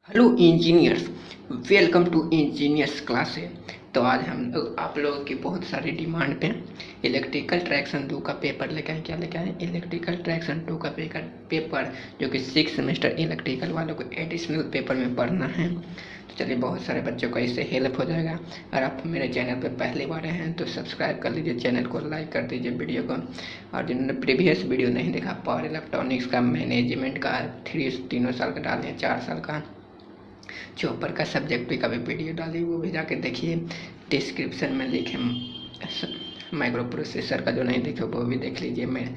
Hello engineers, welcome to engineers classes. तो आज हम लोग आप लोगों की बहुत सारी डिमांड पे इलेक्ट्रिकल ट्रैक्शन 2 का पेपर लेके आए। क्या लेके आए? इलेक्ट्रिकल ट्रैक्शन 2 का पेपर जो कि 6 सेमेस्टर इलेक्ट्रिकल वालों को एडिशनल पेपर में पढ़ना है। तो चलिए, बहुत सारे बच्चों को इससे हेल्प हो जाएगा। अगर आप मेरे चैनल पर पहली बार हैं तो सब्सक्राइब कर लीजिए, चैनल को लाइक कर दीजिए वीडियो को। और जिन्होंने प्रीवियस वीडियो नहीं देखा, पावर इलेक्ट्रॉनिक्स का, मैनेजमेंट का, तीनों साल का डाले हैं, 4 साल का, चौपर का सब्जेक्ट का भी वीडियो डाली, वो भी जाके देखिए। डिस्क्रिप्शन में लिखे माइक्रो प्रोसेसर का, जो नहीं देखे वो भी देख लीजिए। मैं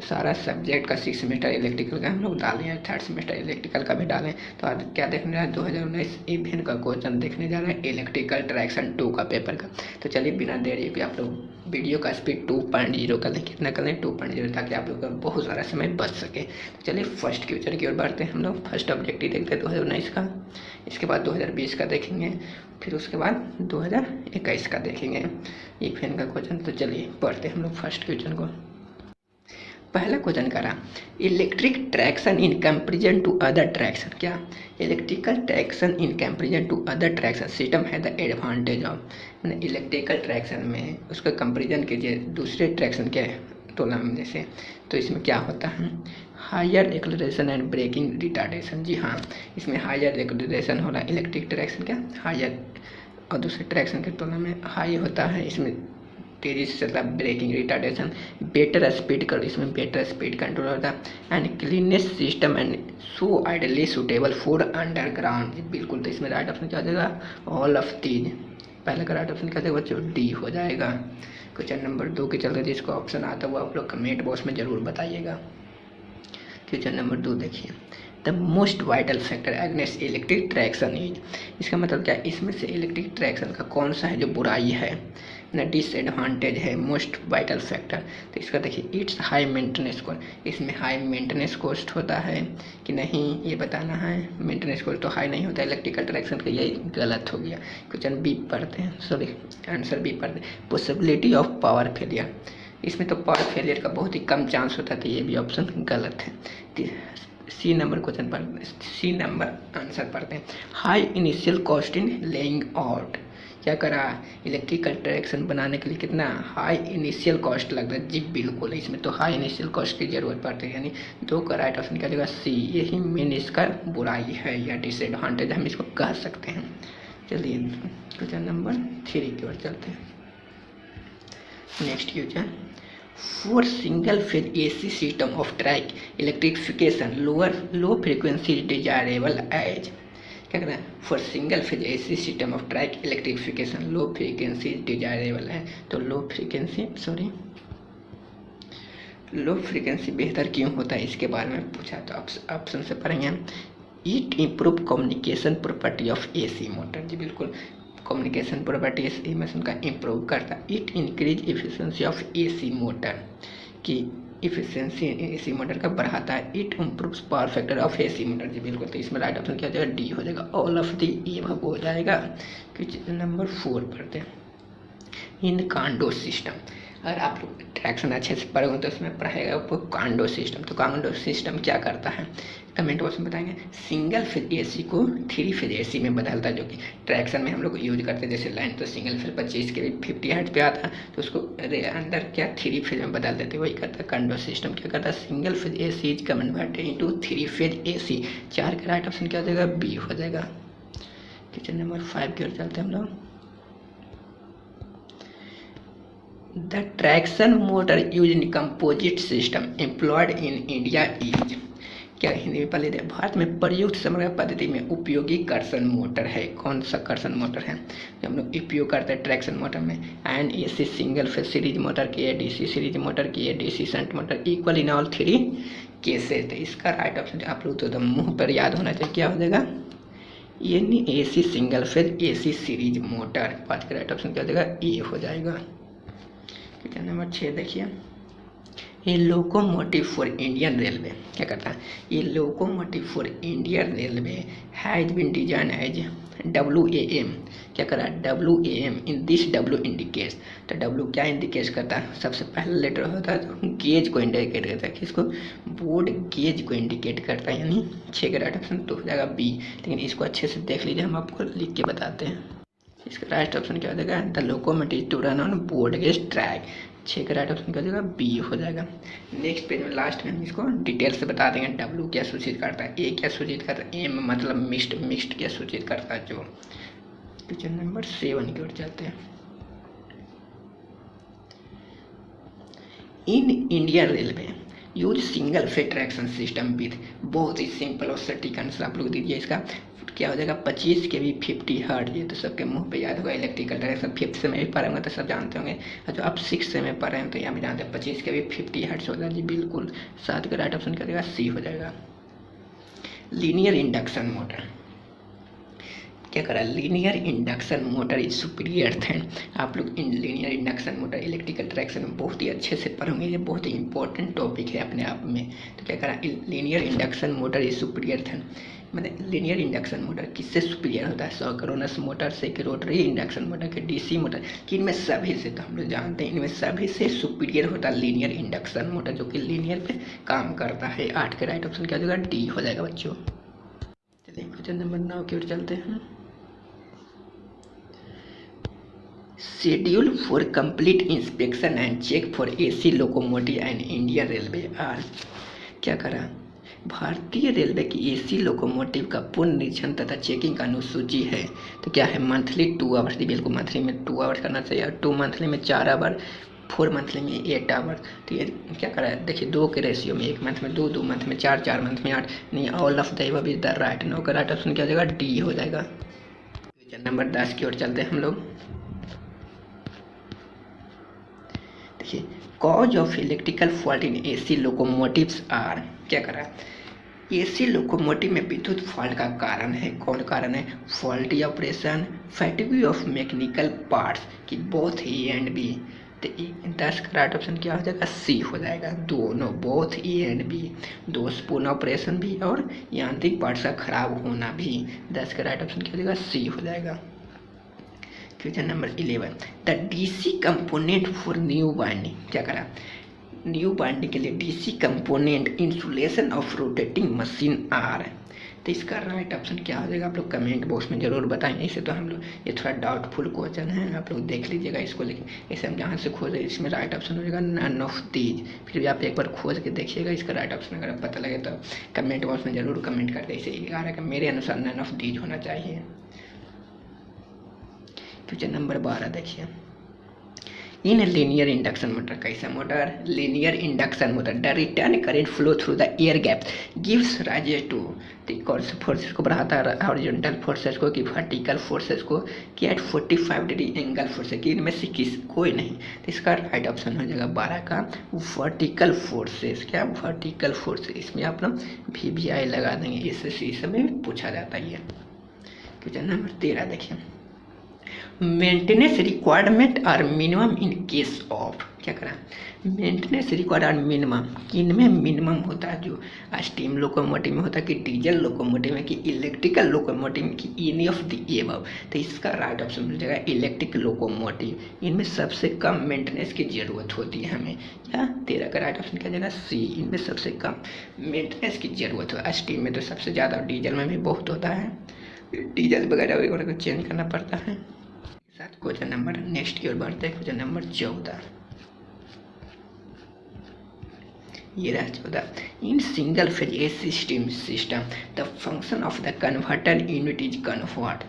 सारा सब्जेक्ट का 6 सेमेस्टर इलेक्ट्रिकल का हम लोग डाले हैं, 3rd सेमेस्टर इलेक्ट्रिकल का भी डालें। तो आज क्या देखने जा रहे हैं? 2019 इवेंट का क्वेश्चन देखने जा रहे हैं, इलेक्ट्रिकल ट्रैक्शन 2 का पेपर का। तो चलिए, बिना देरी के आप लोग वीडियो का स्पीड 2.0 कर लें। कितना कर लें? 2.0, ताकि आप लोग का बहुत सारा समय बच सके। तो चलिए, फर्स्ट क्वेश्चन की ओर बढ़ते हैं। हम लोग फर्स्ट ऑब्जेक्टिव देखते हैं 2019 का, इसके बाद 2020 का देखेंगे, फिर उसके बाद 2021 का देखेंगे इवेंट का क्वेश्चन। तो चलिए पढ़ते हैं हम लोग फर्स्ट क्वेश्चन को। पहला क्वेश्चन करा, electric traction in comparison to other traction. क्या? Electrical traction in comparison to other traction system है द एडवांटेज ऑफ, मैंने इलेक्ट्रिकल ट्रैक्शन में उसका कंपेरिजन कीजिए दूसरे ट्रैक्शन के तुलना में जैसे, तो इसमें क्या होता है? Higher acceleration and braking retardation. जी हाँ, इसमें हायर एक्सेलरेशन हो रहा है इलेक्ट्रिक ट्रैक्शन क्या हायर, और दूसरे ट्रैक्शन के तुलना में हाई होता है। इसमें तेजी से चलता है, ब्रेकिंग रिटार्डेशन, बेटर स्पीड कर, इसमें बेटर स्पीड कंट्रोल होता है, and cleanness system and so ideally suitable for underground. बिल्कुल, तो इसमें राइट ऑप्शन क्या हो जाएगा? All of these. पहले का राइट ऑप्शन क्या जाएगा बच्चों? डी हो जाएगा। क्वेश्चन नंबर 2 के चलते जिसको ऑप्शन आता है वो आप लोग कमेंट बॉक्स में जरूर बताइएगा। क्वेश्चन नंबर 2 देखिए, the most vital factor against electric traction is. इसका मतलब क्या? इसमें से इलेक्ट्रिक ट्रैक्शन का कौन सा है जो बुराई है ना, डिसएडवांटेज है, मोस्ट वाइटल फैक्टर। तो इसका देखिए, इट्स हाई मेंटेनेंस कॉस्ट। इसमें हाई मेंटेनेंस कॉस्ट होता है कि नहीं, ये बताना है। मेंटेनेंस कॉस्ट तो हाई नहीं होता इलेक्ट्रिकल ट्रैक्शन का, यही गलत हो गया। क्वेश्चन बी पढ़ते हैं, सॉरी आंसर बी पढ़ते हैं, पॉसिबिलिटी ऑफ पावर फेलियर। इसमें तो पावर फेलियर का बहुत ही कम चांस होता था, ये भी ऑप्शन गलत है। सी नंबर क्वेश्चन पर, सी नंबर आंसर पढ़ते हैं, high initial cost in laying out. क्या करा? इलेक्ट्रिकल ट्रैक्शन बनाने के लिए कितना हाई इनिशियल कॉस्ट लगता है। जी बिल्कुल, इसमें तो हाई इनिशियल कॉस्ट की जरूरत पड़ती है, यानी 2 का राइट ऑप्शन क्या देगा? सी। यही मेन इसका बुराई है या डिसएडवांटेज हम इसको कह सकते हैं। चलिए क्वेश्चन नंबर 3 की ओर चलते हैं। Next question, for single phase AC system of track electrification low frequency desirable as. क्या कहना है? For single phase AC system of track electrification low frequency desirable है। तो लो फ्रीक्वेंसी बेहतर क्यों होता है, इसके बारे में पूछा। तो ऑप्शन से पढ़ेंगे, it improve communication property of AC motor. जी बिल्कुल, कम्युनिकेशन प्रॉपर्टी AC मशीन का इम्प्रूव करता है। It increase efficiency of AC motor, कि इफिशियंसी AC मोटर का बढ़ाता है। It improve power factor of AC motor. जी बिल्कुल, तो इसमें राइट ऑप्शन क्या हो जाएगा? डी हो जाएगा। ऑल ऑफ दी एबव हो जाएगा। क्वेश्चन नंबर 4 पढ़ते हैं, इन कांडो सिस्टम। अगर आप लोग ट्रैक्शन अच्छे से पढ़ोगे तो उसमें पढ़ाएगा आपको कांडो सिस्टम। तो कांडो सिस्टम क्या करता है, कमेंट बॉक्स में बताएंगे। सिंगल फेज AC को 3 फेज AC में बदलता है, जो कि ट्रैक्शन में हम लोग यूज करते हैं। जैसे लाइन तो सिंगल फेज 25 के 50 हर्ट्ज पे आता है, तो उसको अंदर क्या 3 फेज में बदल देते हैं, वही करता है कांडो सिस्टम। क्या करता है? Single phase AC is converted into 3 phase AC। 4 का राइट ऑप्शन क्या हो जाएगा? बी हो जाएगा। क्वेश्चन नंबर 5 की ओर चलते हैं हम लोग। The traction motor used in composite system employed in India is। क्या हिंदी में पढ़ लेते हैं, भारत में प्रयुक्त समग्र पद्धति में उपयोगी कर्षण मोटर है। कौन सा कर्षण मोटर है जो हम लोग उपयोग करते हैं ट्रैक्शन मोटर में? And AC single phase series motor की है, DC सीरीज मोटर की है, DC shunt motor, equal in all 3 cases. तो इसका राइट ऑप्शन आप लोग तो मुंह पर याद होना चाहिए, क्या हो जाएगा? यानी AC single phase AC series motor. 5 का राइट ऑप्शन क्या हो जाएगा? ए हो जाएगा। क्वेश्चन नंबर 6 देखिए, ये लोकोमोटिव फॉर इंडियन रेलवे क्या करता है? ये locomotive for Indian railway has been design as WAM क्या करा, WAM in this W indicates, तो W क्या इंडिकेट करता है, सबसे पहला लेटर होता है तो गेज को इंडिकेट करता है, किसको, बोर्ड गेज को इंडिकेट करता है, यानी 6 का राइट ऑप्शन तो हो जाएगा B। लेकिन इसको अच्छे से देख लीजिए, हम आपको लिख के बताते हैं। इसका राइट ऑप्शन क्या हो जाएगा, the locomotive to run on broad gauge track, 6 का राइट ऑप्शन क्या हो जाएगा, बी हो जाएगा। नेक्स्ट पेज में लास्ट में हम इसको डिटेल से बता देंगे, W क्या सूचित करता है, A क्या सूचित करता है, M मतलब मिक्स्ड क्या सूचित करता है। जो क्वेश्चन नंबर 7 की ओर चलते हैं। इन Indian railway use single phase traction system with, बहुत ही सिंपल और सटीक आंसर आप लोग दीजिए। इसका क्या हो जाएगा, 25 kV 50 हर्ट्ज, ये तो सबके मुंह पे याद होगा। इलेक्ट्रिकल ट्रैक्शन 5th से में भी पढ़े होंगे तो सब जानते होंगे, और जो आप 6th से में पढ़े हैं तो यहाँ भी जानते हैं 25 kV 50 हर्ट्ज होगा जी, बिल्कुल। 7 का राइट ऑप्शन क्या देगा, सी हो जाएगा। लीनियर इंडक्शन मोटर क्या करा, linear induction motor is superior than, आप लोग इन linear induction motor electrical traction में बहुत ही अच्छे से पढ़ोगे, ये बहुत ही इंपॉर्टेंट टॉपिक है अपने आप में। तो क्या करा, linear induction motor is superior than, मतलब लीनियर इंडक्शन मोटर किससे सुपीरियर होता है, सिंक्रोनस मोटर से, कि रोटरी इंडक्शन मोटर के DC मोटर, कि इनमें सभी से, तो हम लोग जानते हैं इनमें सभी से सुपीरियर होता है लीनियर इंडक्शन मोटर, जो कि लीनियर पे काम करता है। 8 का राइट ऑप्शन क्या हो जाएगा, डी हो जाएगा बच्चों। चलिए क्वेश्चन नंबर 9 की ओर चलते हैं। Schedule for complete inspection and check for AC locomotive and Indian railway are, क्या करा, भारतीय रेलवे की AC लोकोमोटिव का पूर्ण निरीक्षण तथा चेकिंग का अनुसूची है। तो क्या है, मंथली 2 आवर्स, बिल्कुल मंथली में 2 आवर्स करना चाहिए, और 2 मंथली में 4 आवर, 4 मंथली में 8 आवर। तो ये क्या करा है, देखिए 2 के रेशियो में, 1 मंथ में 2, 2 मंथ में 4, 4 मंथ में 8, नहीं all of the above is the right. 9 का राइट ऑप्शन क्या हो जाएगा, डी हो जाएगा। क्वेश्चन नंबर 10 की ओर चलते हैं हम लोग। देखिए, cause of electrical fault in AC locomotives are, क्या करा, AC लोकोमोटिव में विद्युत फॉल्ट का कारण है, कौन कारण है, faulty operation, fatigue of mechanical parts, की बोथ A एंड B। तो 10 का राइट ऑप्शन क्या हो जाएगा, सी हो जाएगा, दोनों, बोथ A एंड B, दोषपूर्ण ऑपरेशन भी और यांत्रिक पार्ट्स का खराब होना भी। 10 का राइट ऑप्शन क्या हो जाएगा, सी हो जाएगा। Question number 11, the DC component for new binding, क्या करा, न्यू बाइंडिंग के लिए DC component insulation of rotating machine are. तो इसका राइट ऑप्शन क्या हो जाएगा, आप लोग कमेंट बॉक्स में जरूर बताएं। इसे तो हम लोग, ये थोड़ा डाउटफुल क्वेश्चन है, आप लोग देख लीजिएगा इसको, लेकिन इसे हम जहाँ से खोजे इसमें राइट ऑप्शन हो जाएगा नन ऑफ दीज। फिर भी आप एक बार खोज के देखिएगा इसका राइट ऑप्शन, अगर पता लगे तो कमेंट बॉक्स में जरूर कमेंट करते। इसे 11 का मेरे अनुसार नन ऑफ दीज होना चाहिए। क्वेश्चन नंबर 12 देखिए, इन लीनियर इंडक्शन मोटर, कैसा motor, linear induction motor, the return current flow through the air gap gives rise to, कौन से फोर्सेस को बढ़ाता है, हॉरिजॉन्टल फोर्सेस को कि वर्टिकल फोर्सेस को, कि एट 45 डिग्री एंगल फोर्सेस, कि इनमें से किस, कोई नहीं। तो इसका राइट ऑप्शन हो जाएगा 12 का वर्टिकल फोर्सेस, क्या वर्टिकल फोर्सेस, इसमें आप लोग VVI लगा देंगे, इससे में भी पूछा जाता है। क्वेश्चन नंबर 13 देखिए, मेंटेनेंस रिक्वायरमेंट और मिनिमम इन केस ऑफ, क्या करा, मेंटेनेंस रिक्वायर्ड और मिनिमम, इनमें मिनिमम होता है जो स्टीम लोकोमोटिव में होता है, कि डीजल लोकोमोटिव में, कि इलेक्ट्रिकल लोकोमोटिव में, कि एनी ऑफ द एबव। तो इसका राइट ऑप्शन मिल जाएगा इलेक्ट्रिक लोकोमोटिव, इनमें सबसे कम मेंटेनेंस की जरूरत होती है हमें। क्या 13 का राइट ऑप्शन क्या जाएगा, सी, इनमें सबसे कम मेंटेनेंस की जरूरत हो। स्टीम में तो सबसे ज़्यादा, डीजल में भी बहुत होता है, डीजल वगैरह को चेंज करना पड़ता है। साथ क्वेश्चन नंबर नेक्स्ट की ओर बढ़ते हैं। क्वेश्चन नंबर 14, ये रहा 14, इन single phase AC system the function of the converter unit is convert,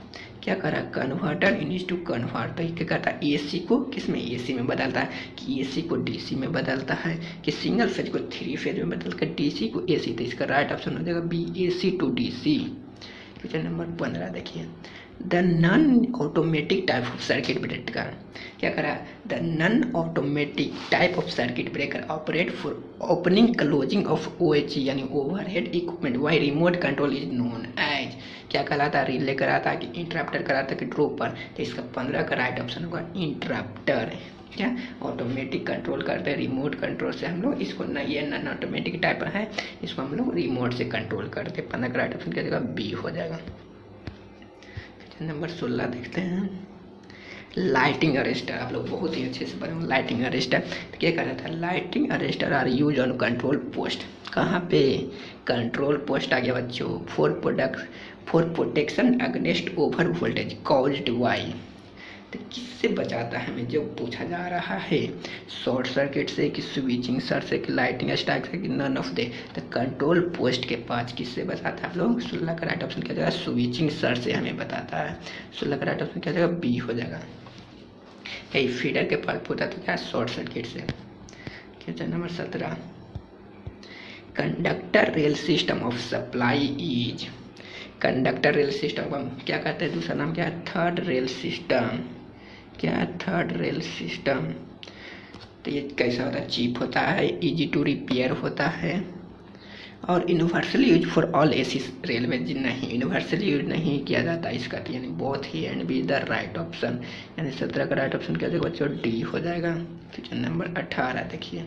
क्या करा, कन्वर्टर यूनिट टू कन्वर्ट, तो क्या करता है, AC को किस में, AC में बदलता है, कि AC को DC में बदलता है, कि सिंगल फेज को 3 फेज में बदलकर DC को AC। तो इसका राइट ऑप्शन हो जाएगा B, AC to DC। Question number 15 देखिए, the non automatic type of circuit breaker, क्या करा, the non automatic type of circuit breaker operate for opening closing of OH यानी overhead equipment by remote control is known as, क्या कहलाता है, relay कराता कि interrupter कराता कि ड्रॉपर। तो इसका 15 का राइट ऑप्शन होगा इंटरप्टर। क्या ऑटोमेटिक कंट्रोल करते हैं, रिमोट कंट्रोल से हम लोग इसको, ना ये नॉन ऑटोमेटिक टाइप है, इसको हम लोग रिमोट से कंट्रोल करते हैं। 15 का राइट ऑप्शन क्या जाएगा, बी हो जाएगा। नंबर 16 देखते हैं, लाइटिंग अरेस्टर। आप लोग बहुत ही अच्छे से पढ़े, लाइटिंग अरेस्टर तो क्या कर रहा था, lightning arrester are use on control post. कहाँ पे, कंट्रोल पोस्ट आ गया बच्चों। For protection against over voltage caused by, तो किससे बचाता है हमें, जो पूछा जा रहा है, शॉर्ट सर्किट से कि स्विचिंग सर्ट से कि लाइटिंग स्टार्ट से कि नन ऑफ दे। तो कंट्रोल पोस्ट के पास किससे बचाता है आप लोग, 16 का राइट ऑप्शन क्या जाएगा, स्विचिंग सर्ट से हमें बताता है। 16 का राइट ऑप्शन क्या जाएगा, बी हो जाएगा। यही फीडर के पास होता तो क्या, शॉर्ट सर्किट से। Question number 17, conductor rail system of supply is, conductor rail system को हम क्या कहते हैं, दूसरा नाम क्या है, थर्ड रेल सिस्टम। क्या है, थर्ड रेल सिस्टम। तो ये कैसा होता है, चीप होता है, इजी टू रिपेयर होता है और universally use for all AC railway. नहीं, यूनिवर्सली यूज नहीं किया जाता इसका, तो यानी both he and be the right option. यानी 17 का राइट ऑप्शन क्या जाएगा बच्चों, डी हो जाएगा। क्वेश्चन नंबर 18 देखिए,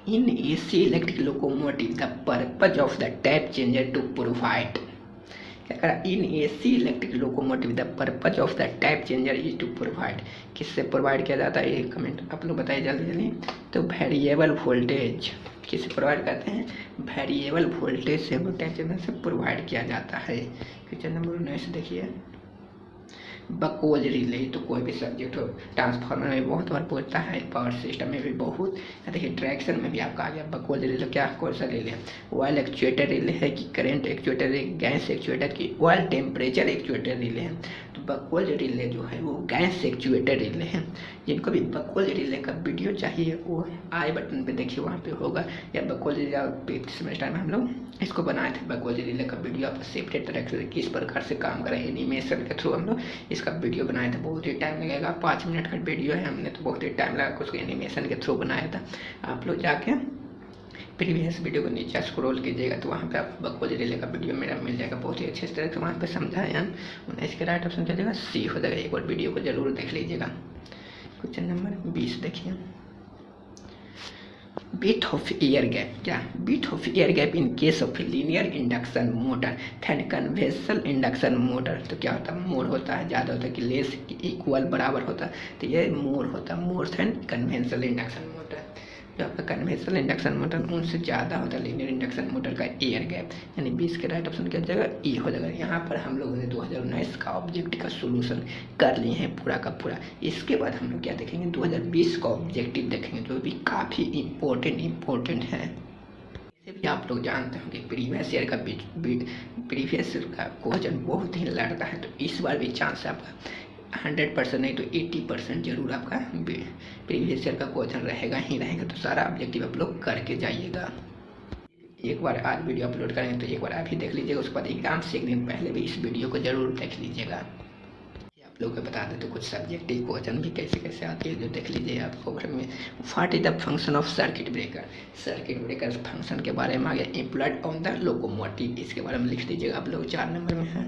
in AC electric locomotive the purpose of the tap changer to provide, क्या करा, in AC electric locomotive the purpose of the tap changer is to provide, किससे प्रोवाइड किया जाता है, ये कमेंट आप लोग बताइए जल्दी जल्दी। तो वेरिएबल वोल्टेज किससे प्रोवाइड करते हैं, वेरिएबल वोल्टेज से वो टैप चेंजर से प्रोवाइड किया जाता है। क्वेश्चन नंबर 19 देखिए, बकोज रिले, तो कोई भी सब्जेक्ट हो, ट्रांसफार्मर में बहुत बार पूछता है, पावर सिस्टम में भी बहुत, देखिए ट्रैक्शन में भी आपका आ गया बकोज रिले। क्या कौन सा रिले है, ऑयल एक्चुएटर रिले है कि करंट एक्चुएटर है, गैस एक्चुएटर की ऑयल टेम्परेचर एक्चुएटर रिले है। तो बकोज रिले जो है वो गैस एक्चुएटर रिले है। जिनको भी बकोज रिले का वीडियो चाहिए वो आई बटन पे देखिए, वहाँ पे होगा, या बकोज रिले 5th सेमेस्टर में हम लोग इसको बनाए थे, बकोज रिले का वीडियो आप सेपरेट तरह से किस प्रकार से काम करें एनिमेशन के थ्रू हम लोग इसका वीडियो बनाया था। बहुत ही टाइम लगेगा, 5 मिनट का वीडियो है, हमने तो बहुत ही टाइम लगा उसको एनिमेशन के थ्रू बनाया था। आप लोग जाके प्रीवियस वीडियो को नीचे स्क्रॉल कीजिएगा तो वहाँ पे आप बकोज रिले का वीडियो मेरा मिल जाएगा, बहुत ही अच्छे तरह से वहाँ पे समझाया। 19 के राइट ऑप्शन क्या जाएगा, सी हो जाएगा। एक और वीडियो को जरूर देख लीजिएगा। क्वेश्चन नंबर 20 देखिए, बीट ऑफ एयर गैप, क्या beat of air gap in case of linear induction motor and conventional induction motor. तो क्या होता है, मोर होता है, ज़्यादा होता है कि लेस इक्वल बराबर होता है, तो ये मोर होता है, more than conventional induction motor. जो आपका कन्वेंशनल इंडक्शन मोटर उनसे ज़्यादा होता है लीनियर इंडक्शन मोटर का एयर गैप। यानी 20 के राइट ऑप्शन क्या जाएगा, ई हो जाएगा। यहाँ पर हम लोगों ने 2019 का ऑब्जेक्टिव का सोल्यूशन कर लिए हैं पूरा का पूरा। इसके बाद हम लोग क्या देखेंगे, 2020 का ऑब्जेक्टिव देखेंगे जो भी काफ़ी इम्पोर्टेंट है। इसे भी आप लोग जानते होंगे प्रीवियस ईयर का प्रीवियस ईयर का क्वेश्चन बहुत ही लड़ता है, तो इस बार भी चांस है आपका 100% नहीं तो 80% जरूर आपका प्रीवियस ईयर का क्वेश्चन रहेगा ही रहेगा। तो सारा ऑब्जेक्टिव आप लोग करके जाइएगा। एक बार आज वीडियो अपलोड करेंगे तो एक बार आप ही देख लीजिएगा, उसके बाद एग्जाम से एक दिन पहले भी इस वीडियो को जरूर देख लीजिएगा। आप लोग को बता दें तो कुछ सब्जेक्टिव क्वेश्चन भी कैसे कैसे आते हैं जो देख लीजिए आपको घर में। What is the function of circuit breaker, circuit breaker function के बारे में आ गया। एम्प्लॉयड ऑन द लोकोमोटिव, इसके बारे में लिख दीजिएगा आप लोग, 4 नंबर में है।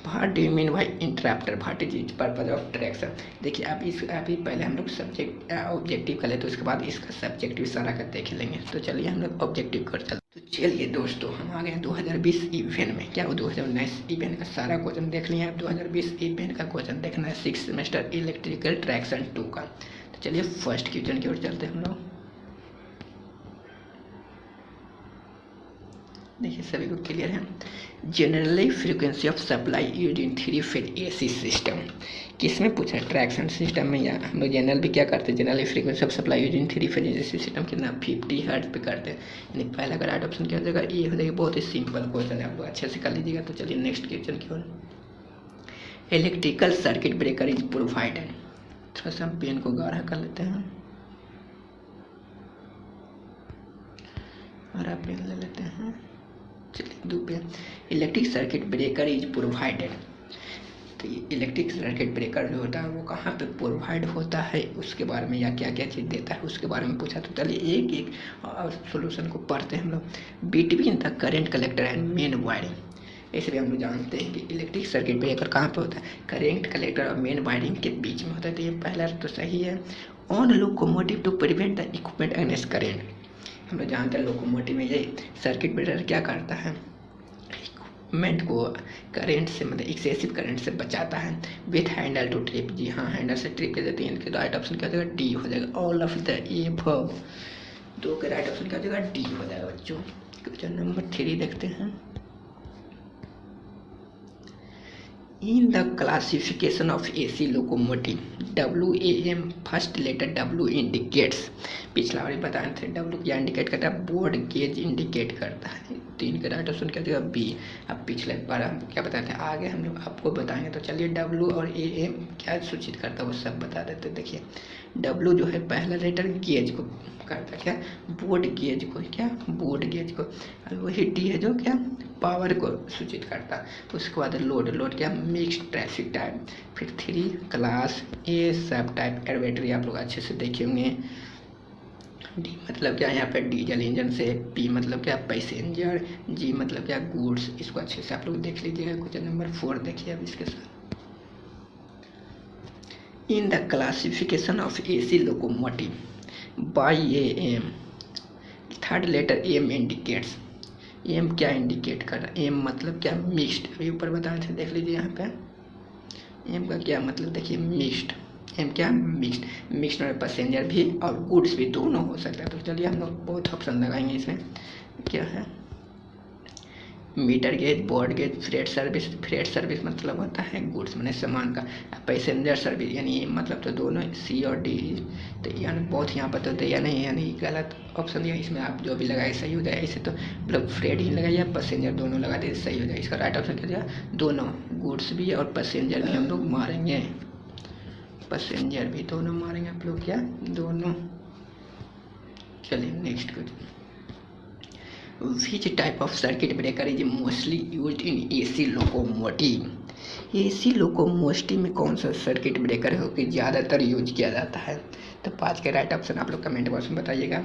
What do you mean by interrupter, what is is purpose of traction. देखिए अभी पहले हम लोग सब्जेक्ट ऑब्जेक्टिव कर ले, तो उसके बाद इसका सब्जेक्टिव सारा का देख लेंगे। तो चलिए हम लोग ऑब्जेक्टिव कर चलते। तो चलिए दोस्तों हम आ गए 2020 इवेंट में। क्या वो 2019 इवेंट का सारा क्वेश्चन देख लिया है, 2020 इवेंट का क्वेश्चन देखना है 6th सेमेस्टर इलेक्ट्रिकल ट्रैक्शन 2 का। तो चलिए फर्स्ट क्वेश्चन की ओर चलते हैं हम लोग। देखिए सभी को क्लियर है। Generally frequency of supply use in 3 phase AC system, किसमें पूछा है, ट्रैक्शन सिस्टम में। या हम लोग जनरल भी क्या करते हैं, generally frequency of supply use in 3 phase AC system कितना 50 हर्ट्ज पे करते हैं। यानी पहला का राइट ऑप्शन क्या हो जाएगा, ये हो जाएगा। बहुत ही सिंपल क्वेश्चन है, आप लोग अच्छे से कर लीजिएगा। तो चलिए नेक्स्ट क्वेश्चन की ओर। Electrical circuit breaker is provided, थोड़ा सा हम पेन को गाढ़ा कर लेते हैं और पेन ले लेते हैं। चलिए 2 पे, electric circuit breaker is provided. तो ये इलेक्ट्रिक सर्किट ब्रेकर जो होता है वो कहाँ पे प्रोवाइड होता है उसके बारे में, या क्या क्या चीज़ देता है उसके बारे में पूछा। तो चलिए एक एक सोल्यूशन को पढ़ते हैं हम लोग। Between the current collector and main wiring, ऐसे भी हम लोग जानते हैं कि इलेक्ट्रिक सर्किट ब्रेकर कहाँ पे होता है, करेंट कलेक्टर और मेन वायरिंग के बीच में होता है। तो ये पहला तो सही है। On locomotive to prevent the equipment against current, हम लोग जानते हैं लोकोमोटिव में ये सर्किट ब्रेकर क्या करता है, इक्विपमेंट को करंट से मतलब एक्सेसिव करंट से बचाता है विथ हैंडल टू ट्रिप। जी हाँ, हैंडल से ट्रिप कर देते हैं। इनके राइट ऑप्शन क्या हो जाएगा, डी हो जाएगा। ऑल ऑफ द एबव, दो के राइट ऑप्शन क्या हो जाएगा, डी हो जाएगा बच्चों। क्वेश्चन नंबर 3 देखते हैं। In the classification of AC locomotive, WAM first letter W indicates, पिछला बार बताए थे W क्या इंडिकेट करता है, बोर्ड गेज इंडिकेट करता है। 3 का राइट ऑप्शन क्या देगा, बी। अब पिछले बार हम क्या बताए थे, आगे हम लोग आपको बताएंगे। तो चलिए W और AM क्या सूचित करता है वो सब बता देते। देखिए W जो है पहला लेटर गेज को करता है, क्या बोर्ड गेज को, क्या बोर्ड गेज को। और वही डी है जो क्या पावर को सूचित करता है। उसके बाद लोड क्या मिक्स्ड ट्रैफिक टाइप। फिर 3 क्लास ए सब टाइप एलिवेटर, आप लोग अच्छे से देखे होंगे। डी मतलब क्या यहाँ पे डीजल इंजन से, पी मतलब क्या पैसेंजर, जी मतलब क्या गुड्स। इसको अच्छे से आप लोग देख लीजिएगा। क्वेश्चन नंबर 4 देखिए अब इसके साथ। In the classification of AC locomotive by AM, third letter M indicates. M क्या इंडिकेट कर रहा है, एम मतलब क्या मिक्स्ड, अभी ऊपर बताए थे देख लीजिए यहाँ पे। एम का क्या मतलब देखिए मिक्स्ड, एम क्या मिक्स्ड, मिक्स्ड में पैसेंजर भी और गुड्स भी दोनों हो सकता है। तो चलिए हम लोग बहुत ऑप्शन लगाएंगे इसमें। क्या है metre gauge, broad gauge, freight service मतलब होता है गुड्स मैंने सामान का, पैसेंजर सर्विस यानी मतलब तो दोनों सी और डी। तो यानी बहुत यहाँ पर तो दिया नहीं है, यानी गलत ऑप्शन दिया। इसमें आप जो भी लगाए सही हो जाए। इसे तो मतलब फ्रेट ही लगाइए, पैसेंजर दोनों लगा दे सही हो जाए। इसका राइट ऑप्शन क्या दिया, दोनों गुड्स भी और पैसेंजर भी हम लोग मारेंगे, पैसेंजर भी दोनों मारेंगे आप लोग, क्या दोनों। चलिए next question. Which type of circuit breaker is mostly used in AC locomotive? AC locomotive में कौन सा सर्किट ब्रेकर है कि ज़्यादातर यूज किया जाता है? तो 5 के राइट ऑप्शन आप लोग कमेंट बॉक्स में बताइएगा।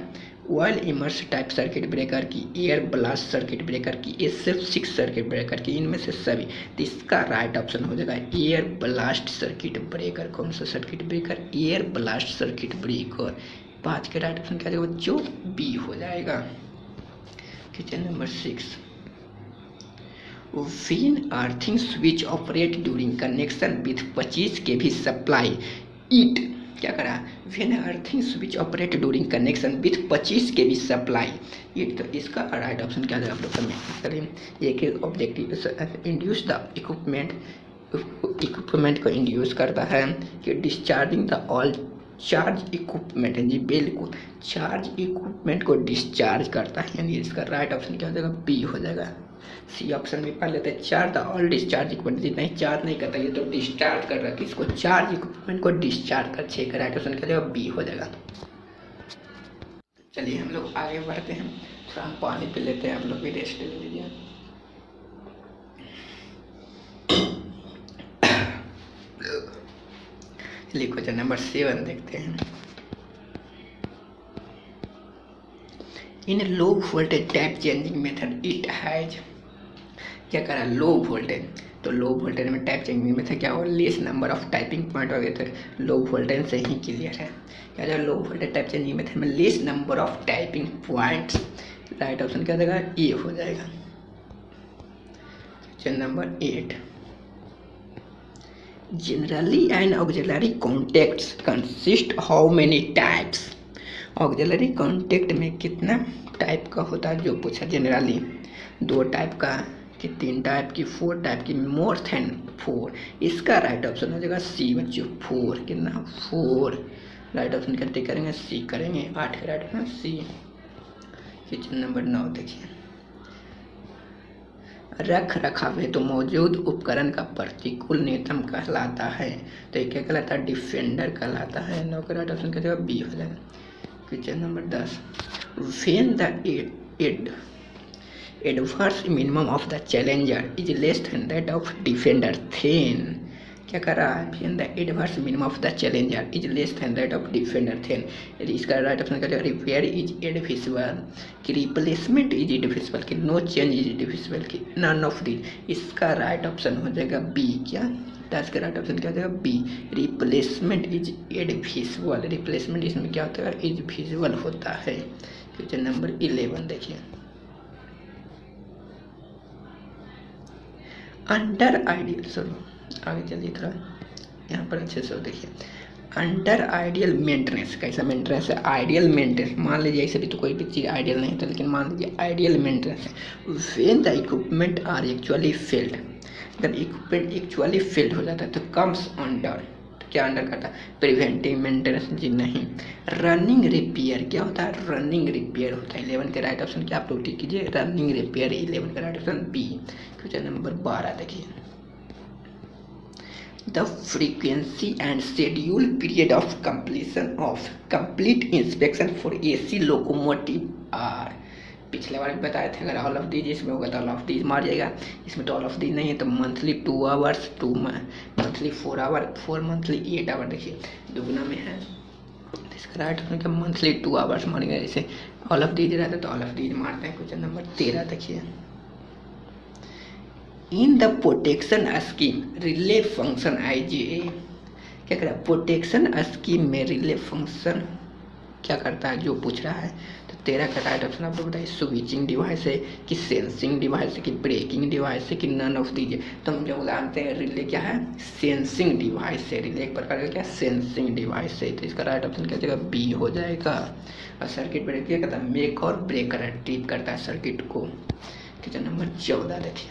Oil immerse type circuit breaker की, एयर ब्लास्ट सर्किट ब्रेकर की, SF6 सर्किट ब्रेकर की, इनमें से सभी। तो इसका राइट ऑप्शन हो जाएगा एयर ब्लास्ट सर्किट ब्रेकर। कौन सा circuit breaker, air blast circuit breaker. 5 के राइट ऑप्शन क्या जाएगा, जो बी हो जाएगा। Question number 6। When earthing switch operate during connection with 25 kV supply, it क्या करा, when earthing switch operate during connection with 25 kV supply, it। तो इसका राइट ऑप्शन क्या है आप लोग कमेंट करें। एक ऑब्जेक्टिव इंड्यूस द इक्विपमेंट को इंड्यूस करता है कि discharging the all charge equipment है जी, बिल्कुल चार्ज इक्विपमेंट को डिस्चार्ज करता है। यानी इसका राइट ऑप्शन क्या हो जाएगा, बी हो जाएगा। सी ऑप्शन में पढ़ लेते हैं, charge the all discharge equipment, जितना ही चार्ज नहीं करता ये तो डिस्चार्ज कर रहा है, किसको चार्ज इक्विपमेंट को डिस्चार्ज कर। 6 का राइट ऑप्शन क्या हो जाएगा, बी हो जाएगा। चलिए हम लोग आगे बढ़ते हैं, थोड़ा हम पानी पी लेते हैं, आप लोग भी रेस्ट ले लीजिए। क्वेश्चन नंबर 7 देखते हैं। In low voltage tap changing method it has, क्या करा, लो वोल्टेज। तो लो वोल्टेज में टैप चेंजिंग मेथड क्या होगा, less number of typing point हो गए थे। लो वोल्टेज से ही क्लियर है। क्या जाएगा, low voltage tap changing method में less number of typing points. Right option क्या देगा, ए हो जाएगा। Question number 8। Generally an auxiliary contacts consist how many types? Auxiliary contact में कितना टाइप का होता है जो पूछा, जनरली 2 टाइप का कि 3 टाइप की, 4 टाइप की, मोर देन 4। इसका राइट ऑप्शन हो जाएगा सी बच्चों, 4। कितना, 4। राइट ऑप्शन करते करेंगे सी करेंगे। 8 का right option C. Question number 9 देखिए। रख रखाव है तो मौजूद उपकरण का प्रतिकूल न्यूनतम कहलाता है। तो ये क्या कहलाता है, डिफेंडर कहलाता है। 9 का राइट ऑप्शन क्या जाएगा, बी हो जाएगा। Question number 10। When the adverse minimum of the challenger is less than that of defender, then क्या कर रहा है, when the adverse minimum of the challenger is less than that of defender, then. इसका right option क्या जाएगा, repair is डिफिसिबल, कि replacement is डिफिसिबल, कि no change is डिफिसिबल, कि नन ऑफ दी। इसका राइट ऑप्शन हो जाएगा बी। क्या 10 का राइट ऑप्शन क्या हो जाएगा, B. Replacement is advisable. Replacement इसमें क्या होता है, इज विजिबल होता है। क्वेश्चन नंबर 11 देखिए, अंडर आइडियल, सॉरी आगे चलिए थोड़ा यहाँ पर अच्छे से देखिए, अंडर आइडियल मेंटेनेंस, कैसा मेंटेनेंस है, आइडियल मेंटेनेंस, मान लीजिए ऐसे भी तो कोई भी चीज़ आइडियल नहीं था, लेकिन मान लीजिए आइडियल मेंटेनेंस है, when the equipment are actually failed, जब इक्विपमेंट एक्चुअली फेल्ड हो जाता है तो कम्स अंडर, क्या अंडर करता है, प्रिवेंटिव मेंटेनेंस जी नहीं, रनिंग रिपेयर, क्या होता है, रनिंग रिपेयर होता है। 11 के राइट ऑप्शन क्या आप लोग टिक कीजिए, रनिंग रिपेयर, 11 का right option B. Question number 12 देखिए, the frequency and schedule period of completion of complete inspection for AC locomotive are, पिछले बार भी बताए थे, अगर ऑल ऑफ दीज इसमें होगा तो ऑल ऑफ दीज मार जाएगा, इसमें तो ऑल ऑफ दीज नहीं है, तो monthly 2 hours, 2 monthly 4 hour, 4 monthly 8 hour, देखिए दुगना में है, इसका राइट होने का मंथली 2 आवर्स मारेंगे, जैसे ऑल ऑफ दीज रहता है तो ऑल ऑफ दीज मारते हैं। क्वेश्चन नंबर 13 देखिए, in the protection scheme relay function IGA, क्या कर रहा है, प्रोटेक्शन स्कीम में रिले फंक्शन क्या करता है, जो पूछ रहा है, तो 13 का राइट ऑप्शन आप लोग बताइए, स्विचिंग डिवाइस है कि सेंसिंग डिवाइस है कि ब्रेकिंग डिवाइस है कि नन ऑफ दीजिए, तो हम लोग जानते हैं रिले क्या है, सेंसिंग डिवाइस है, रिले एक प्रकार का क्या सेंसिंग डिवाइस है, तो इसका राइट ऑप्शन क्या जाएगा, बी हो जाएगा। और सर्किट ब्रेक क्या करता है, मेक और ब्रेक ट्रिप करता है सर्किट को। क्वेश्चन नंबर 14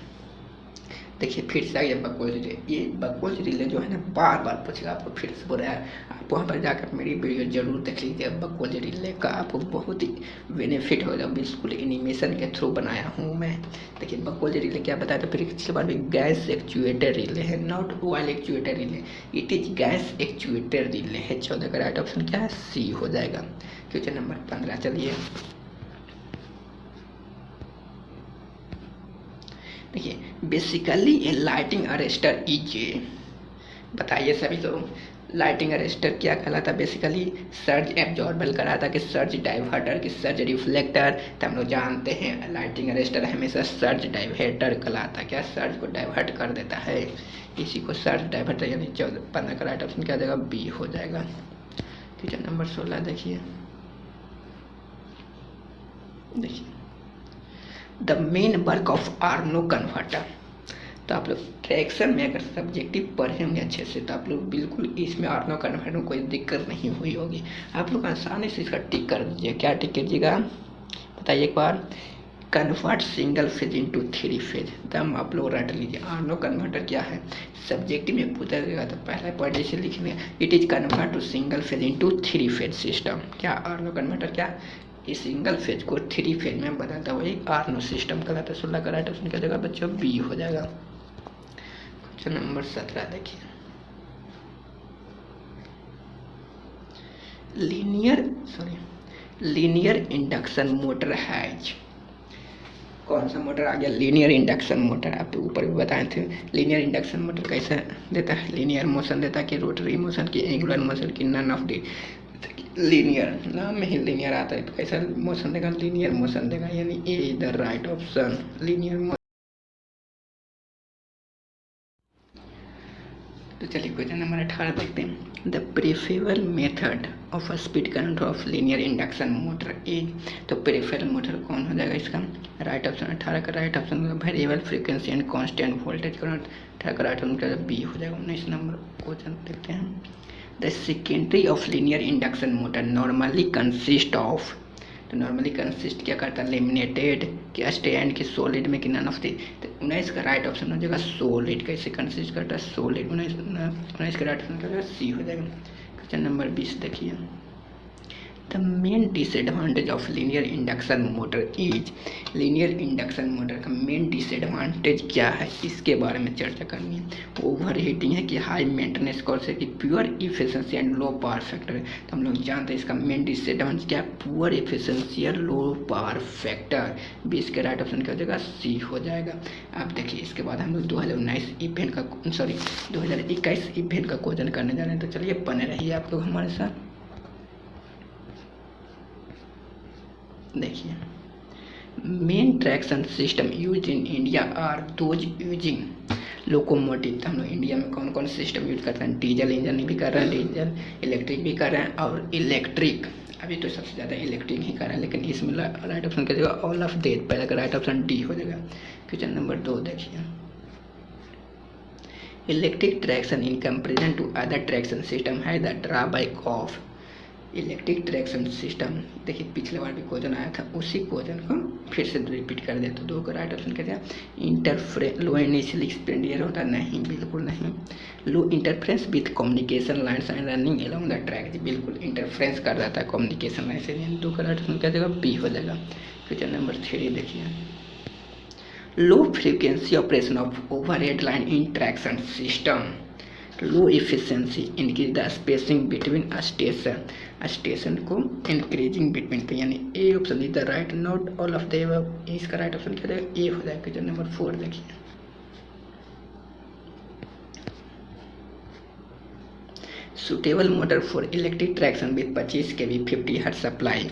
देखिए फिर से आइए बकवास रिले, ये बकवास रिले जो है ना बार बार पूछेगा आपको, फिर से बोल रहा है, आप वहाँ पर जाकर मेरी वीडियो जरूर देख लीजिए, बकवास रिले का आपको बहुत ही बेनिफिट होगा, बिल्कुल एनिमेशन के थ्रू बनाया हूँ मैं। देखिए बकवास रिले क्या बताया, तो फिर इसके बाद भी गैस एक्चुएटर रिले है, not oil actuator relay, it is gas actuator relay है। 14 का राइट ऑप्शन क्या है, सी हो जाएगा। क्वेश्चन नंबर 15 चलिए देखिए, basically A lighting arrester is, बताइए सभी लोग, लाइटिंग अरेस्टर क्या कहलाता है, बेसिकली सर्ज एब्जॉर्बल कराता कि सर्ज डाइवर्टर कि सर्ज रिफ्लेक्टर, तो हम लोग जानते हैं लाइटिंग अरेस्टर हमेशा सर्ज डाइवर्टर कहलाता, क्या सर्ज को डाइवर्ट कर देता है, इसी को सर्ज डाइवर्टर, यानी 15 का राइट ऑप्शन क्या हो जाएगा, बी हो जाएगा। क्वेश्चन नंबर 16 देखिए, the main work of आर्नो converter, तो आप लोग ट्रैक्शन में अगर सब्जेक्टिव पढ़े होंगे अच्छे से तो आप लोग बिल्कुल इसमें आर्नो कन्वर्टर में कोई दिक्कत नहीं हुई होगी, आप लोग आसानी से इसका टिक कर दीजिए। क्या टिक कीजिएगा बताइए एक बार, convert single phase into 3 phase, तब आप लोग रट लीजिए। आर्नो कन्वर्टर क्या है, सब्जेक्टिव में पूछा जाएगा तो पहले पढ़े से लिखने, it is convert to single phase into 3 phase system, क्या आर्नो कन्वर्टर क्या, इस सिंगल फेज को 3 फेज में बदलता हुआ एक आर्नो सिस्टम कहलाता है। 16 का राइट ऑप्शन क्या जगह बच्चों, बी हो जाएगा। क्वेश्चन नंबर 17 देखिए, लीनियर इंडक्शन मोटर हैज, कौन सा मोटर आ गया, लीनियर इंडक्शन मोटर, आप तो ऊपर भी बताए थे। लीनियर इंडक्शन मोटर कैसे देता है, लीनियर मोशन देता है कि रोटरी मोशन की, एंगुलर मोशन की, नन ऑफ दी, लीनियर, नाम में ही लीनियर आता है तो कैसा मोशन देगा, लीनियर मोशन देगा, यानी A is the right option, linear motion. तो चलिए क्वेश्चन नंबर 18 देखते हैं, the preferable method of speed control of linear induction motor is, तो प्रेफरेबल मोटर कौन हो जाएगा इसका राइट ऑप्शन, 18 का right option variable frequency and constant voltage current, 18 का राइट ऑप्शन बी हो जाएगा। 19 नंबर क्वेश्चन देखते हैं, the secondary of linear induction motor normally consist of, तो नॉर्मली कंसिस्ट क्या करता है, लेमिनेटेड कि स्टैंड की सॉलिड में कि नन ऑफ दी, तो 19 का राइट ऑप्शन हो जाएगा सॉलिड, कैसे कंसिस्ट करता है सॉलिड, 19 का राइट ऑप्शन क्या सी हो जाएगा। क्वेश्चन नंबर 20 देखिए, the main disadvantage of linear induction motor is, linear induction motor का मेन डिसएडवांटेज क्या है इसके बारे में चर्चा करनी है। ओवर हीटिंग है कि हाई मेंटेनेंस कॉस्ट है कि pure efficiency and low power factor है, तो हम लोग जानते हैं इसका मेन डिसएडवांटेज क्या है, पुअर इफिशिएंसी और लो पावर फैक्टर। 20 के राइट ऑप्शन क्या हो जाएगा, सी हो जाएगा। अब देखिए इसके बाद हम लोग 2019 इवेंट का 2021 इवेंट का क्वेश्चन करने जा रहे हैं, तो चलिए बने रहिए आप लोग हमारे साथ। देखिए, main traction system use in India are those using locomotive, तो हम लोग इंडिया में कौन कौन सिस्टम यूज करते हैं, डीजल इंजन भी कर रहे हैं, डीजल इलेक्ट्रिक भी कर रहे हैं, और इलेक्ट्रिक अभी तो सबसे ज़्यादा इलेक्ट्रिक ही कर रहा है, लेकिन इसमें राइट ऑप्शन क्या देगा, ऑल ऑफ देट, पहले का राइट ऑप्शन डी हो जाएगा। क्वेश्चन नंबर 2 देखिए, electric traction in comparison to other traction system है the drawback of. Electric traction system, देखिए पिछले बार भी क्वेश्चन आया था, उसी क्वेश्चन को फिर से रिपीट कर दिया। तो 2 का राइट ऑप्शन क्या था, लो इनिशियल एक्सपेंडिचर होता नहीं, बिल्कुल नहीं। Low interference with communication lines and running along the track, बिल्कुल इंटरफ्रेंस कर रहा था कम्युनिकेशन लाइन से। 2 का राइट ऑप्शन क्या देगा, बी हो जाएगा। क्वेश्चन नंबर 3 देखिए, low frequency operation of overhead line in traction system, low efficiency increase the spacing between station को इंक्रीजिंग बिटवीन, तो यानी A option is the right, not all of the above. इसका right option क्या देगा, A हो जाएगा। Question number 4 देखिए, suitable motor for electric traction with 25 kV 50 hertz supply,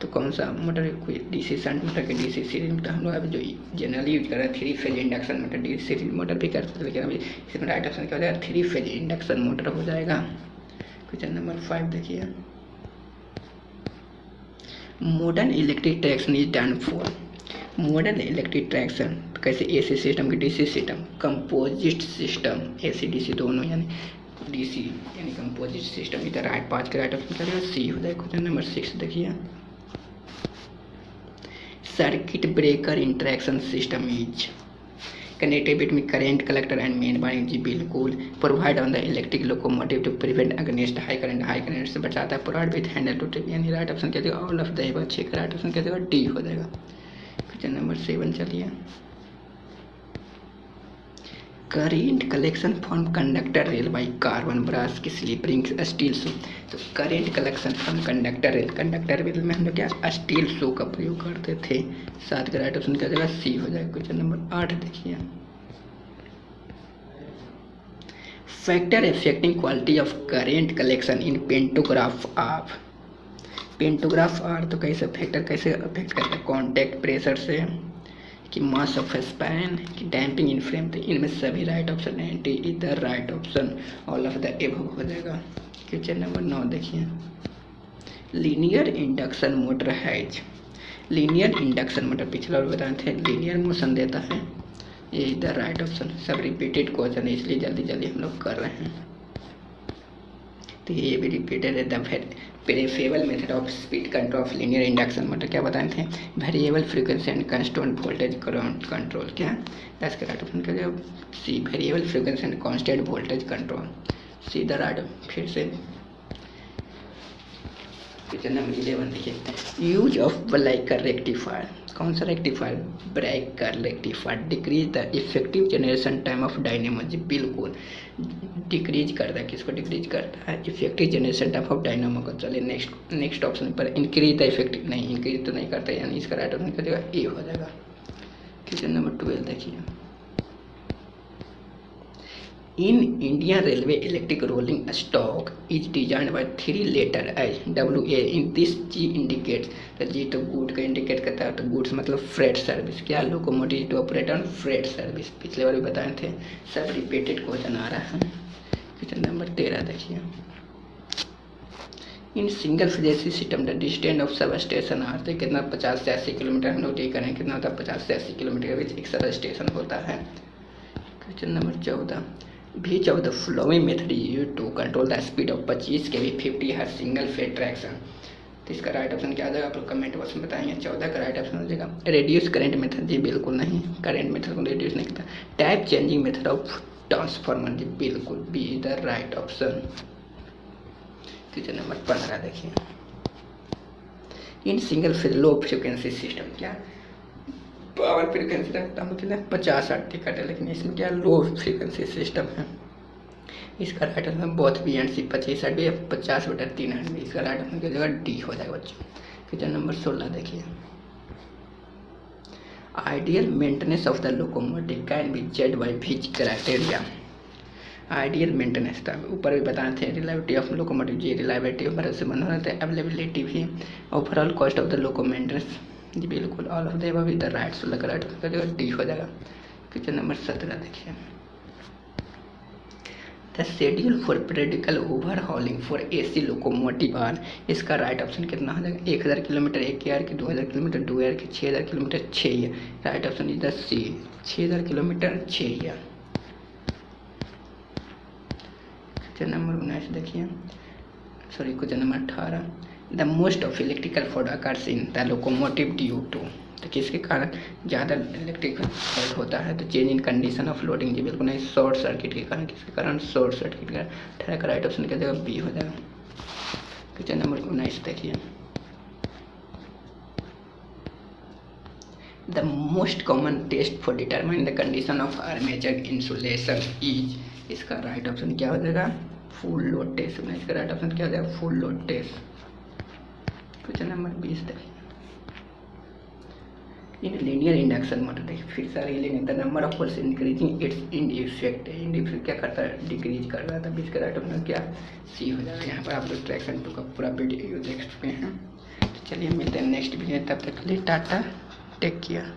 तो कौन सा मोटर, कोई डीसी शंट मोटर के डीसी सीरीज मोटर, हम लोग अभी जो जनरली यूज कर रहे हैं 3 phase induction motor, DC series motor भी कर सकते हैं, लेकिन अभी इसमें राइट ऑप्शन क्या हो जाएगा, 3 फेज इंडक्शन मोटर हो जाएगा। क्वेश्चन नंबर 5 देखिए, modern electric traction is done for, modern electric traction कैसे, एसी सिस्टम की DC system, composite system, AC DC दोनों, यानी डीसी यानी कंपोजिट सिस्टम, इधर राइट 5 के राइट ऑप्शन क्या सी हो जाएगा। क्वेश्चन नंबर 6 देखिए, circuit breaker in traction system is connected between current collector and main wiring, जी बिल्कुल। Provide on the electric locomotive to prevent against high current से बचाता है। Provide with handle to trip, यानी राइट ऑप्शन क्या देगा, all of the above. 6 का right option क्या देगा, डी हो जाएगा। क्वेश्चन नंबर 7 चलिए, current collection from conductor rail by carbon brush की स्लीपरिंग स्टील शू, तो current collection from conductor rail में हम लोग क्या स्टील शू का प्रयोग करते थे। 7 का राइट ऑप्शन क्या जाएगा, सी हो जाएगा। क्वेश्चन नंबर 8 देखिए, factor affecting quality of current collection in pantograph of, pantograph are, तो कैसे फैक्टर कैसे अफेक्ट करता है, कॉन्टैक्ट प्रेशर से, कि मास ऑफ स्पैन, कि डैम्पिंग इन फ्रेम, तो इनमें सभी राइट ऑप्शन है, D is the right option, all of the above हो जाएगा। क्वेश्चन नंबर 9 देखिए, linear induction motor has, linear induction motor पिछला और बताए थे लीनियर मोशन देता है, ये इज द राइट ऑप्शन। सब रिपीटेड क्वेश्चन है इसलिए जल्दी जल्दी हम लोग कर रहे हैं, तो ये भी रिपीटेड है। The preferable method of speed control of linear induction motor क्या बताए थे, variable frequency and constant voltage control, क्या 10 का राइट ऑप्शन क्या, C variable frequency and constant voltage control, C the right. फिर से क्वेश्चन नंबर 11 देखिए, यूज ऑफ ब्रेकर रेक्टिफायर, कौन सा rectifier, breaker rectifier decrease the effective generation time of dynamo, जी बिल्कुल डिक्रीज करता है, किसको डिक्रीज करता है, effective generation time of dynamo को। चलिए नेक्स्ट ऑप्शन पर इंक्रीज द इफेक्टिव, नहीं इंक्रीज तो नहीं करता, यानी इसका राइट ऑप्शन क्या देगा, ए हो जाएगा। क्वेश्चन नंबर 12 देखिए, in Indian railway electric rolling stock is design by 3 letter H WA, in this G indicates, तो जी तो गुड का इंडिकेट करता है, तो गुड्स मतलब फ्रेट सर्विस, क्या locomotive to operate on freight service, पिछले बार भी बताए थे, सब रिपीटेड क्वेश्चन आ रहा है। क्वेश्चन नंबर 13 देखिए, in single phase system the distance of sub station are, तो कितना 50 से 80 किलोमीटर हम लोग तय करें, कितना होता है 50 से 80 किलोमीटर के बीच एक सब स्टेशन होता है। Question number 14, which of the following method is used to control the speed of 25 kV 50 hertz single phase traction, तो इसका राइट ऑप्शन क्या आ जाएगा, आप लोग कमेंट बॉक्स में बताएंगे। 14 का राइट ऑप्शन हो जाएगा रेड्यूस करंट मेथड, जी बिल्कुल नहीं, करंट मेथड को रेड्यूस नहीं करता। Type changing method of transformer, जी बिल्कुल B is the right option. Question number 15 देखिए, in single phase low frequency system, क्या पावर फ्रीक्वेंसी रखता हूँ कितना 50-60 कट है, लेकिन इसमें क्या लो फ्रीक्वेंसी सिस्टम है। इसका right answer both B and C 25-60 भी 50/3 है, इसका राइट आंसर की जगह डी हो जाएगा बच्चों। क्वेश्चन नंबर 16 देखिए, ideal maintenance of the locomotive can be जज by which criteria, ideal maintenance था ऊपर भी बताए थे, रिलायबिलिटी ऑफ लोकोमोटिव, जी रिलायबिलिटी भरोसेमंद होना था, अवेलेबिलिटी भी, overall cost of the loco maintenance, जी बिल्कुल all of the above is the right, 16 का राइट डी हो जाएगा। क्वेश्चन नंबर 17 देखिए, the schedule for periodical overhauling for AC locomotive are, इसका राइट ऑप्शन कितना हो जाएगा? 1000 किलोमीटर 1 ईयर के, 2000 किलोमीटर 2 ईयर के, 6000 kilometre 6 year. Right option is the C, 6000 kilometre 6 year. Question number 19 देखिए, sorry question number 18, the most of electrical fault occurs in the locomotive due to, तो किसके कारण ज़्यादा इलेक्ट्रिकल फॉल्ट होता है? तो change in condition of loading, जी बिल्कुल नहीं, शॉर्ट सर्किट के कारण। किसके कारण? शॉर्ट सर्किट के कारण। 18 का राइट ऑप्शन क्या देगा? बी हो जाएगा। क्वेश्चन नंबर 19 देखिए, the most common test for determine the condition of armature insulation is, इसका राइट ऑप्शन क्या हो जाएगा? Full load test. इसका राइट ऑप्शन क्या हो जाएगा? Full load test. Question number 20 देखिए, इन लीनियर इंडक्शन मोटर, देखिए फिर से लेंगे, the number of poles increasing its end effect, end effect क्या करता है? डिक्रीज कर रहा था। 20 का राइट ऑप्शन क्या? सी हो जाएगा। यहाँ पर आप लोग ट्रैक्शन 2 का पूरा वीडियो देख चुके हैं। तो चलिए मिलते हैं नेक्स्ट वीडियो, तब तक के लिए टाटा, टेक केयर।